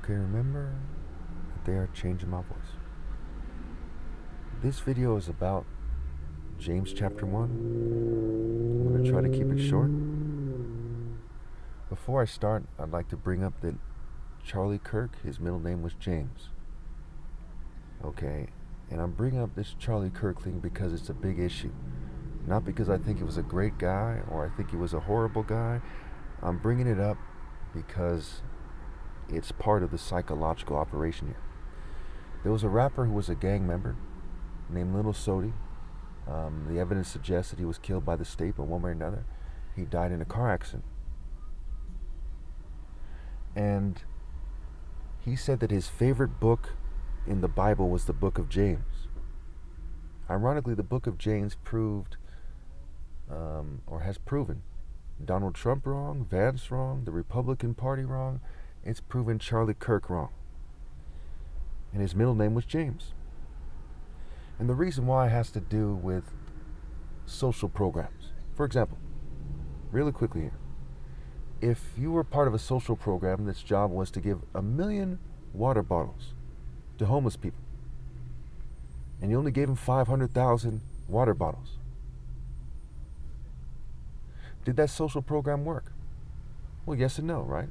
Okay, remember that they are changing my voice. This video is about James chapter 1. I'm going to try to keep it short. Before I start, I'd like to bring up that Charlie Kirk, his middle name was James. Okay, and I'm bringing up this Charlie Kirk thing because it's a big issue. Not because I think he was a great guy or I think he was a horrible guy. I'm bringing it up because it's part of the psychological operation here. There was a rapper who was a gang member named Little Sody. The evidence suggests that he was killed by the state, but one way or another, he died in a car accident. And he said that his favorite book in the Bible was the book of James. Ironically, the book of James proved, or has proven, Donald Trump wrong, Vance wrong, the Republican Party wrong. It's proven Charlie Kirk wrong. And his middle name was James. And the reason why has to do with social programs. For example, really quickly here, if you were part of a social program that's job was to give 1 million water bottles to homeless people, and you only gave them 500,000 water bottles, did that social program work? Well, yes and no, right?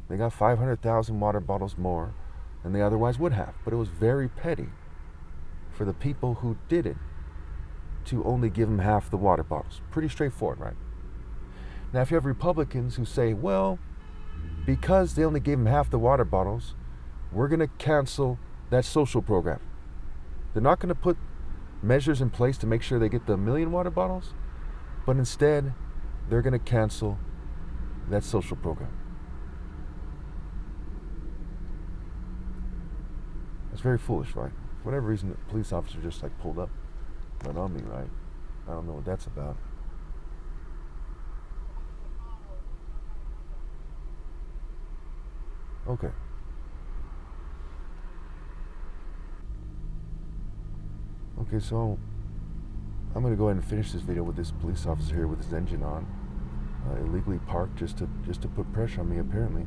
They got 500,000 water bottles more than they otherwise would have, but it was very petty for the people who did it to only give them half the water bottles. Pretty straightforward, right? Now, if you have Republicans who say, well, because they only gave them half the water bottles, we're going to cancel that social program. They're not going to put measures in place to make sure they get the 1 million water bottles, but instead, they're going to cancel that social program. That's very foolish, right? For whatever reason, the police officer just pulled up right on me, right? I don't know what that's about. Okay. Okay, so I'm gonna go ahead and finish this video with this police officer here with his engine on, illegally parked just to put pressure on me. Apparently,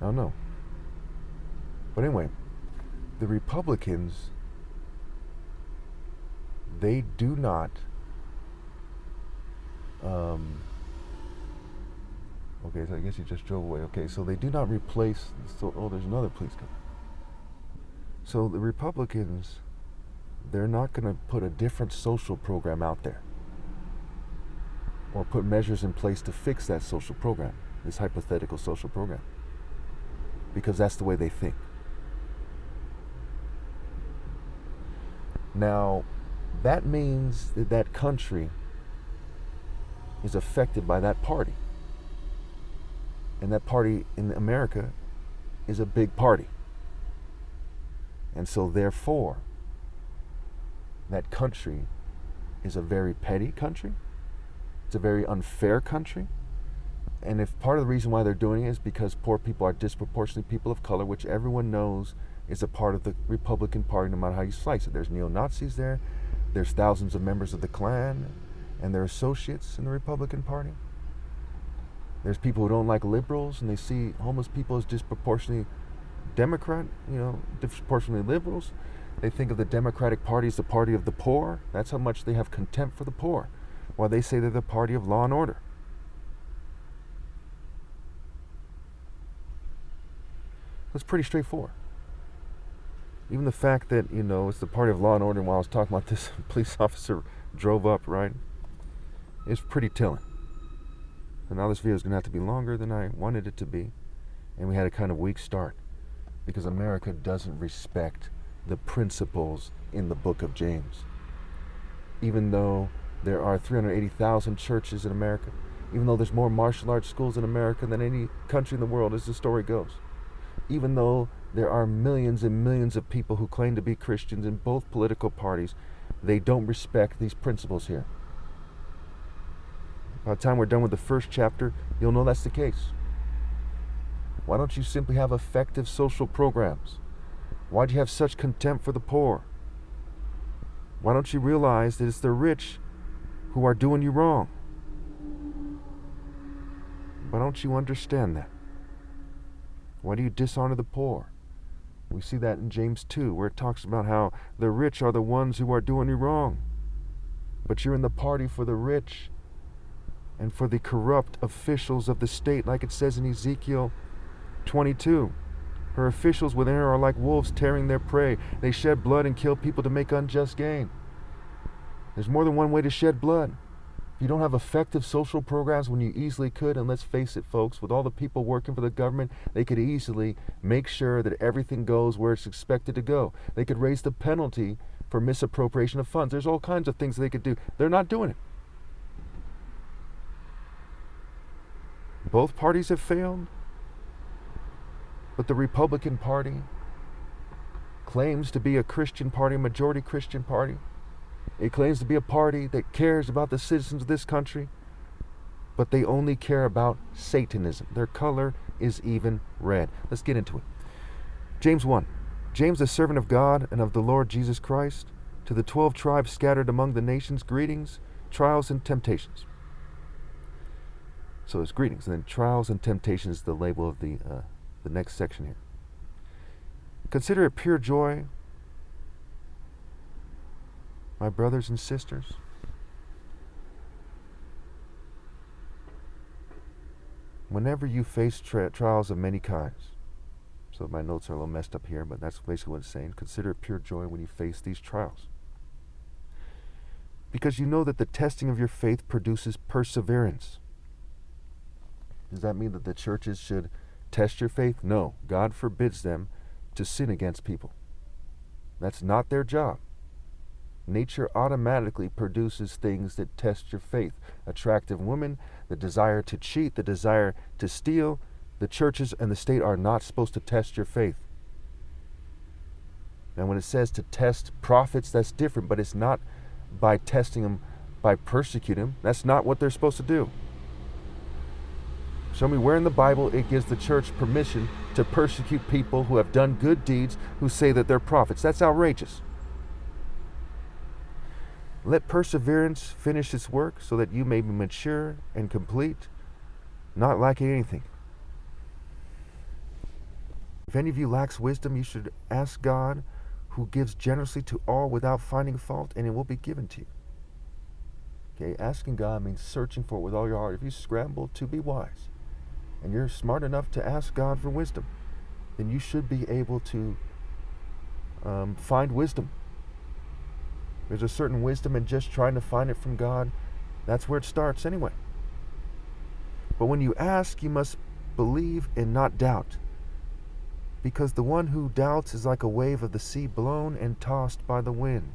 I don't know. But anyway, the Republicans, they do not. Okay, so I guess he just drove away. Okay, so they do not replace. Oh, there's another police car. So the Republicans, they're not going to put a different social program out there or put measures in place to fix that social program, this hypothetical social program, because that's the way they think. Now, that means that that country is affected by that party. And that party in America is a big party. And so therefore, that country is a very petty country. It's a very unfair country. And if part of the reason why they're doing it is because poor people are disproportionately people of color, which everyone knows is a part of the Republican Party no matter how you slice it. There's neo-Nazis there. There's thousands of members of the Klan and their associates in the Republican Party. There's people who don't like liberals and they see homeless people as disproportionately Democrat, disproportionately liberals. They think of the Democratic Party as the party of the poor. That's how much they have contempt for the poor, while they say they're the party of law and order. It's pretty straightforward. Even the fact that, it's the party of law and order, while I was talking about this, police officer drove up, right? It's pretty telling. And now this video is going to have to be longer than I wanted it to be. And we had a kind of weak start because America doesn't respect the principles in the book of James. Even though there are 380,000 churches in America, even though there's more martial arts schools in America than any country in the world, as the story goes, even though there are millions and millions of people who claim to be Christians in both political parties, they don't respect these principles here. By the time we're done with the first chapter, you'll know that's the case. Why don't you simply have effective social programs? Why do you have such contempt for the poor? Why don't you realize that it's the rich who are doing you wrong? Why don't you understand that? Why do you dishonor the poor? We see that in James 2, where it talks about how the rich are the ones who are doing you wrong. But you're in the party for the rich and for the corrupt officials of the state, like it says in Ezekiel 22. Her officials within her are like wolves tearing their prey. They shed blood and kill people to make unjust gain. There's more than one way to shed blood. If you don't have effective social programs when you easily could, and let's face it, folks, with all the people working for the government, they could easily make sure that everything goes where it's expected to go. They could raise the penalty for misappropriation of funds. There's all kinds of things they could do. They're not doing it. Both parties have failed, but the Republican Party claims to be a Christian party, a majority Christian party. It claims to be a party that cares about the citizens of this country, but they only care about Satanism. Their color is even red. Let's get into it. James 1. James, a servant of God and of the Lord Jesus Christ, to the 12 tribes scattered among the nations, greetings, trials, and temptations. So it's greetings, and then trials and temptations is the label of the next section here. Consider it pure joy, my brothers and sisters, whenever you face trials of many kinds. So my notes are a little messed up here, but that's basically what it's saying. Consider it pure joy when you face these trials, because you know that the testing of your faith produces perseverance. Does that mean that the churches should test your faith? No. God forbids them to sin against people. That's not their job. Nature automatically produces things that test your faith. Attractive women, the desire to cheat, the desire to steal. The churches and the state are not supposed to test your faith. Now when it says to test prophets, that's different, but it's not by testing them, by persecuting them. That's not what they're supposed to do. Show me where in the Bible it gives the church permission to persecute people who have done good deeds, who say that they're prophets. That's outrageous. Let perseverance finish its work so that you may be mature and complete, not lacking anything. If any of you lacks wisdom, you should ask God, who gives generously to all without finding fault, and it will be given to you. Okay, asking God means searching for it with all your heart. If you scramble to be wise, and you're smart enough to ask God for wisdom, then you should be able to find wisdom. There's a certain wisdom in just trying to find it from God. That's where it starts anyway. But when you ask, you must believe and not doubt, because the one who doubts is like a wave of the sea blown and tossed by the wind.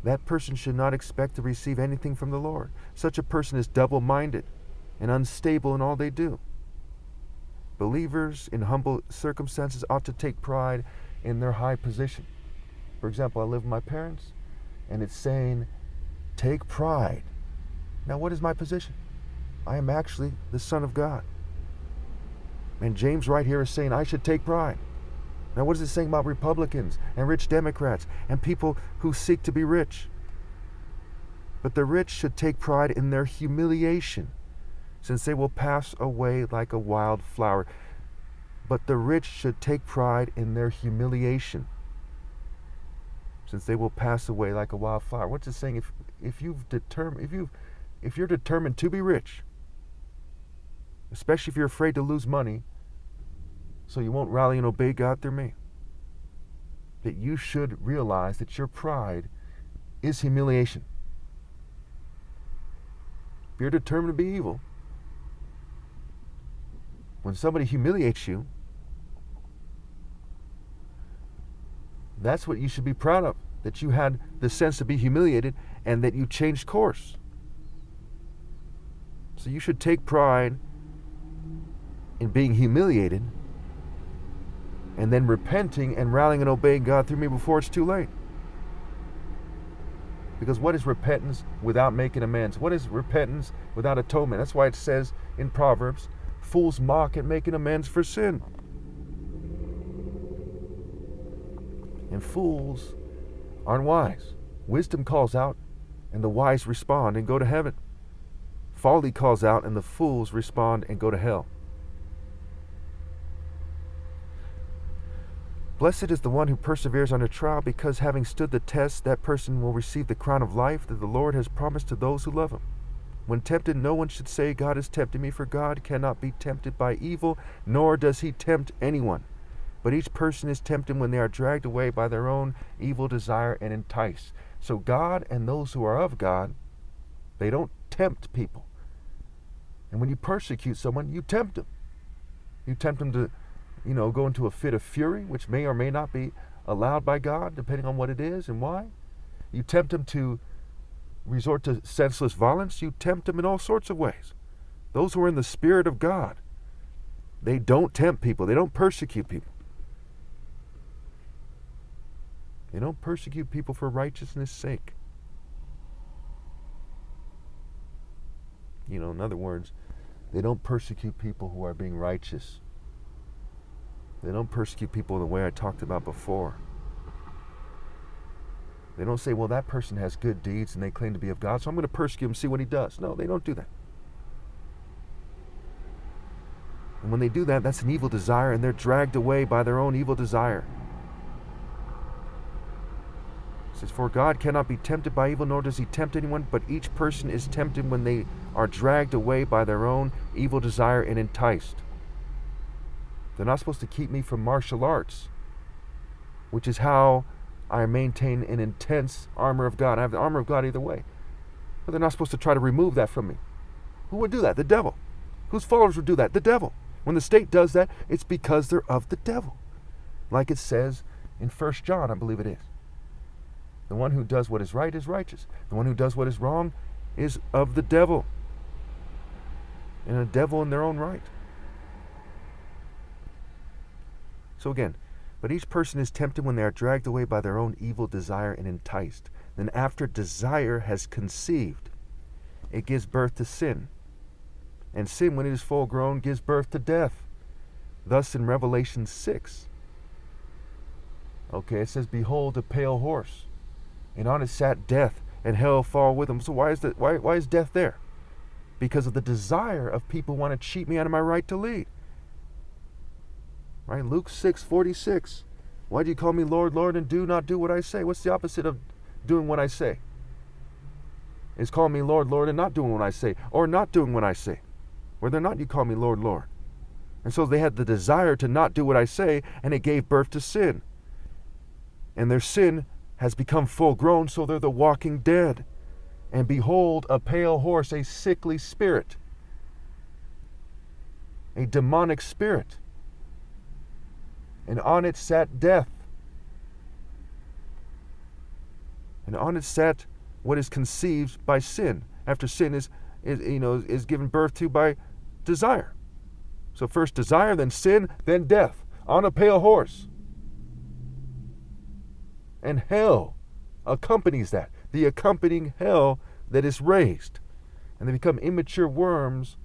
That person should not expect to receive anything from the Lord. Such a person is double-minded and unstable in all they do. Believers in humble circumstances ought to take pride in their high position. For example, I live with my parents, and it's saying, take pride. Now, what is my position? I am actually the Son of God. And James right here is saying I should take pride. Now, what is it saying about Republicans and rich Democrats and people who seek to be rich? But the rich should take pride in their humiliation, since they will pass away like a wild flower. But the rich should take pride in their humiliation, since they will pass away like a wild flower. What's it saying? If you're determined to be rich, especially if you're afraid to lose money, so you won't rally and obey God through me, that you should realize that your pride is humiliation. If you're determined to be evil, when somebody humiliates you, that's what you should be proud of, that you had the sense to be humiliated and that you changed course. So you should take pride in being humiliated and then repenting and rallying and obeying God through me before it's too late. Because what is repentance without making amends? What is repentance without atonement? That's why it says in Proverbs, fools mock at making amends for sin. And fools aren't wise. Wisdom calls out, and the wise respond and go to heaven. Folly calls out, and the fools respond and go to hell. Blessed is the one who perseveres under trial, because having stood the test, that person will receive the crown of life that the Lord has promised to those who love him. When tempted, no one should say, God is tempting me, for God cannot be tempted by evil, nor does he tempt anyone. But each person is tempted when they are dragged away by their own evil desire and enticed. So God and those who are of God, they don't tempt people. And when you persecute someone, you tempt them. You tempt them to, go into a fit of fury, which may or may not be allowed by God, depending on what it is and why. You tempt them to resort to senseless violence. You tempt them in all sorts of ways. Those who are in the Spirit of God, they don't tempt people. They don't persecute people. They don't persecute people for righteousness' sake. In other words, they don't persecute people who are being righteous. They don't persecute people the way I talked about before. They don't say, well, that person has good deeds and they claim to be of God, so I'm going to persecute him and see what he does. No, they don't do that. And when they do that, that's an evil desire, and they're dragged away by their own evil desire. It says, for God cannot be tempted by evil, nor does he tempt anyone, but each person is tempted when they are dragged away by their own evil desire and enticed. They're not supposed to keep me from martial arts, which is how I maintain an intense armor of God. I have the armor of God either way. But they're not supposed to try to remove that from me. Who would do that? The devil. Whose followers would do that? The devil. When the state does that, it's because they're of the devil. Like it says in 1 John, I believe it is. The one who does what is right is righteous. The one who does what is wrong is of the devil. And a devil in their own right. So again, but each person is tempted when they are dragged away by their own evil desire and enticed. Then after desire has conceived, it gives birth to sin. And sin, when it is full grown, gives birth to death. Thus in Revelation 6, it says, behold, a pale horse, and on it sat death, and hell followed with him. So why is death there? Because of the desire of people who want to cheat me out of my right to lead. Right? Luke 6:46. Why do you call me Lord, Lord, and do not do what I say? What's the opposite of doing what I say? It's calling me Lord, Lord, and not doing what I say, or not doing what I say. Whether or not you call me Lord, Lord. And so they had the desire to not do what I say, and it gave birth to sin. And their sin has become full grown, so they're the walking dead. And behold, a pale horse, a sickly spirit, a demonic spirit. And on it sat death. And on it sat what is conceived by sin, after sin is given birth to by desire. So first desire, then sin, then death, on a pale horse. And hell accompanies that, the accompanying hell that is raised. And they become immature worms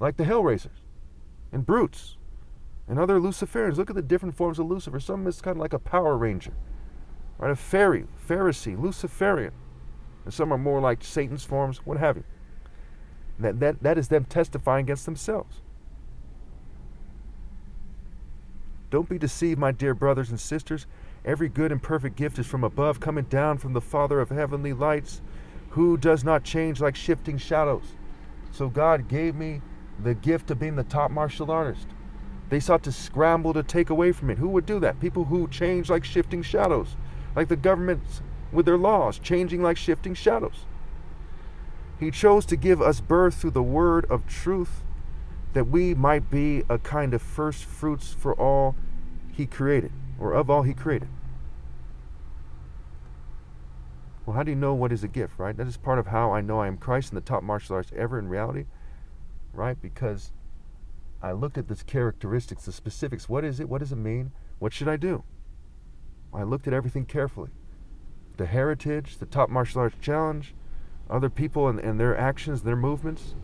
like the hellraisers and brutes and other Luciferians. Look at the different forms of Lucifer. Some is kind of like a Power Ranger, right? A Pharisee, Luciferian. And some are more like Satan's forms, what have you. That is them testifying against themselves. Don't be deceived, my dear brothers and sisters. Every good and perfect gift is from above, coming down from the Father of heavenly lights, who does not change like shifting shadows. So God gave me the gift of being the top martial artist. They sought to scramble to take away from it. Who would do that? People who change like shifting shadows, like the governments with their laws, changing like shifting shadows. He chose to give us birth through the word of truth, that we might be a kind of first fruits for all he created, or of all he created. Well, how do you know what is a gift, right? That is part of how I know I am Christ and the top martial arts ever in reality, right? Because I looked at the characteristics, the specifics. What is it? What does it mean? What should I do? I looked at everything carefully. The heritage, the top martial arts challenge, other people and their actions, their movements.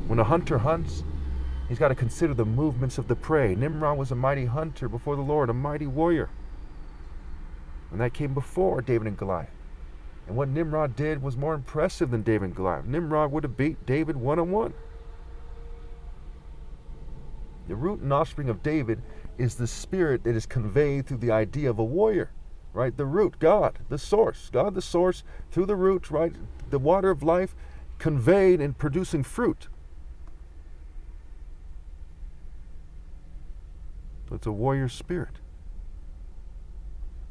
When a hunter hunts, he's got to consider the movements of the prey. Nimrod was a mighty hunter before the Lord, a mighty warrior. And that came before David and Goliath. And what Nimrod did was more impressive than David and Goliath. Nimrod would have beat David one-on-one. The root and offspring of David is the spirit that is conveyed through the idea of a warrior, right? The root, God the source, through the root, right? The water of life conveyed in producing fruit. So it's a warrior spirit.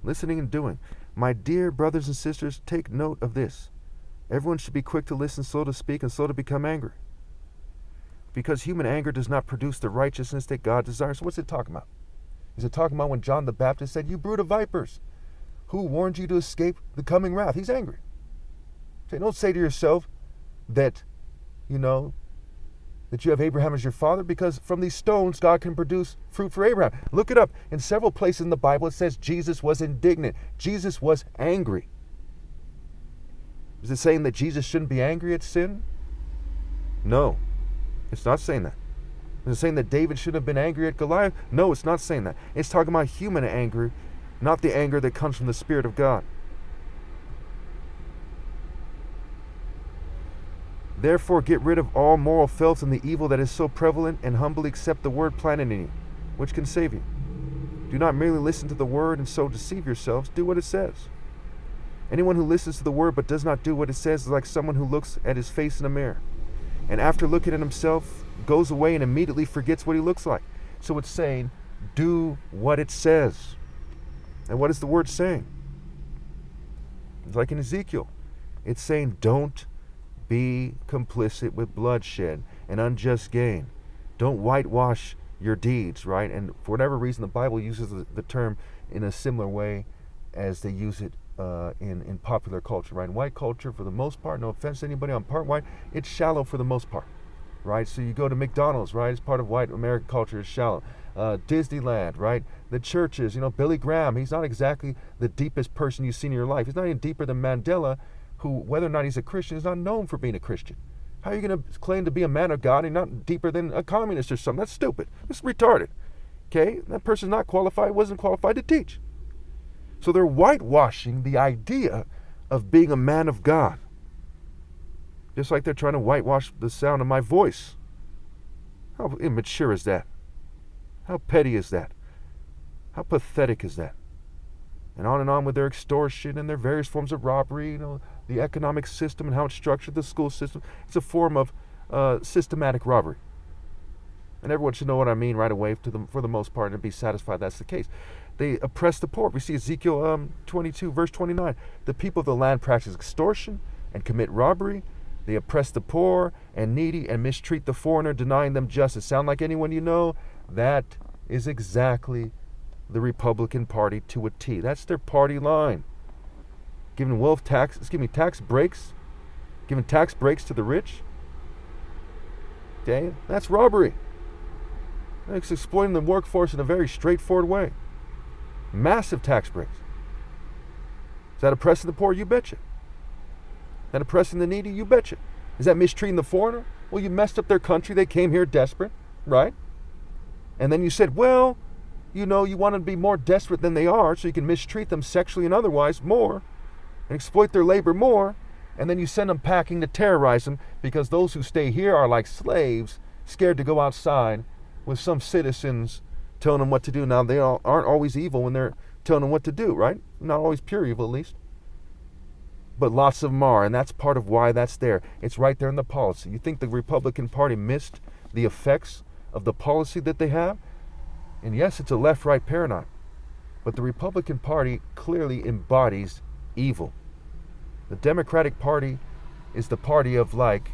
Listening and doing. My dear brothers and sisters, take note of this. Everyone should be quick to listen, slow to speak, and slow to become angry. Because human anger does not produce the righteousness that God desires. So what's it talking about? Is it talking about when John the Baptist said, "You brood of vipers, who warned you to escape the coming wrath"? He's angry. So don't say to yourself that, that you have Abraham as your father, because from these stones God can produce fruit for Abraham. Look it up. In several places in the Bible it says Jesus was indignant. Jesus was angry. Is it saying that Jesus shouldn't be angry at sin? No, it's not saying that. Is it saying that David shouldn't have been angry at Goliath? No, it's not saying that. It's talking about human anger, not the anger that comes from the Spirit of God. Therefore, get rid of all moral filth and the evil that is so prevalent, and humbly accept the word planted in you, which can save you. Do not merely listen to the word and so deceive yourselves. Do what it says. Anyone who listens to the word but does not do what it says is like someone who looks at his face in a mirror, and after looking at himself, goes away and immediately forgets what he looks like. So it's saying, do what it says. And what is the word saying? It's like in Ezekiel. It's saying, don't be complicit with bloodshed and unjust gain. Don't whitewash your deeds, right? And for whatever reason, the Bible uses the term in a similar way as they use it in popular culture, right? In white culture, for the most part, no offense to anybody, I'm part white, it's shallow for the most part, right? So you go to McDonald's, right? It's part of white American culture, is shallow. Disneyland, right? The churches, Billy Graham, he's not exactly the deepest person you've seen in your life. He's not even deeper than Mandela, who, whether or not he's a Christian, is not known for being a Christian. How are you going to claim to be a man of God and not deeper than a communist or something? That's stupid. It's retarded. Okay? That person's not qualified, wasn't qualified to teach. So they're whitewashing the idea of being a man of God. Just like they're trying to whitewash the sound of my voice. How immature is that? How petty is that? How pathetic is that? And on with their extortion and their various forms of robbery, the economic system and how it's structured, the school system. It's a form of systematic robbery. And everyone should know what I mean right away for the most part and be satisfied that's the case. They oppress the poor. We see Ezekiel 22, verse 29. The people of the land practice extortion and commit robbery. They oppress the poor and needy and mistreat the foreigner, denying them justice. Sound like anyone you know? That is exactly the Republican Party to a T. That's their party line. Giving tax breaks, giving tax breaks to the rich. Okay, that's robbery. It's exploiting the workforce in a very straightforward way. Massive tax breaks. Is that oppressing the poor? You betcha. Is that oppressing the needy? You betcha. Is that mistreating the foreigner? Well, you messed up their country. They came here desperate, right? And then you said, well, you want to be more desperate than they are so you can mistreat them sexually and otherwise more and exploit their labor more. And then you send them packing to terrorize them because those who stay here are like slaves, scared to go outside with some citizens telling them what to do. Now, they aren't always evil when they're telling them what to do, right? Not always pure evil, at least. But lots of them are, and that's part of why that's there. It's right there in the policy. You think the Republican Party missed the effects of the policy that they have? And yes, it's a left-right paradigm. But the Republican Party clearly embodies evil. The Democratic Party is the party of, like,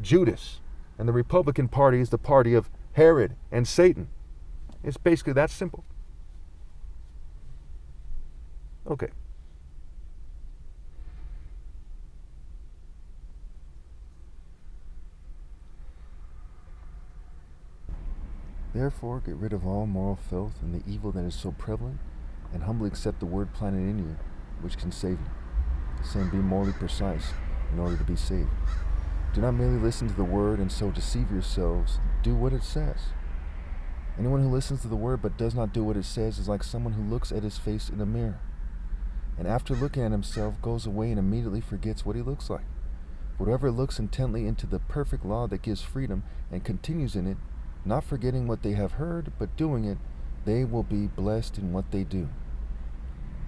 Judas. And the Republican Party is the party of Herod and Satan. It's basically that simple. Okay. Therefore, get rid of all moral filth and the evil that is so prevalent, and humbly accept the word planted in you, which can save you. Saying, be morally precise in order to be saved. Do not merely listen to the word and so deceive yourselves. Do what it says. Anyone who listens to the word but does not do what it says is like someone who looks at his face in a mirror, and after looking at himself goes away and immediately forgets what he looks like. Whoever looks intently into the perfect law that gives freedom and continues in it, not forgetting what they have heard, but doing it, they will be blessed in what they do.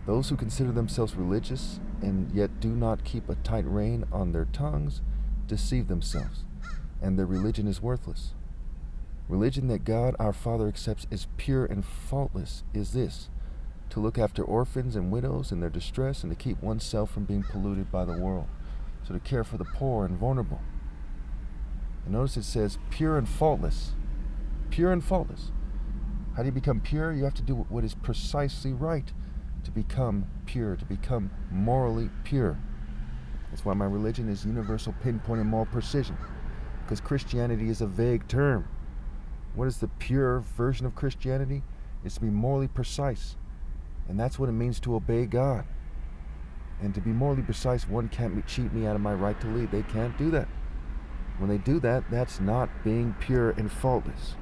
Those who consider themselves religious and yet do not keep a tight rein on their tongues deceive themselves, and their religion is worthless. Religion that God our Father accepts as pure and faultless is this: to look after orphans and widows in their distress and to keep oneself from being polluted by the world. So to care for the poor and vulnerable. And notice it says pure and faultless. Pure and faultless. How do you become pure? You have to do what is precisely right to become pure, to become morally pure. That's why my religion is universal, pinpoint, and moral precision. Because Christianity is a vague term. What is the pure version of Christianity? It's to be morally precise. And that's what it means to obey God. And to be morally precise, one can't cheat me out of my right to lead. They can't do that. When they do that, that's not being pure and faultless.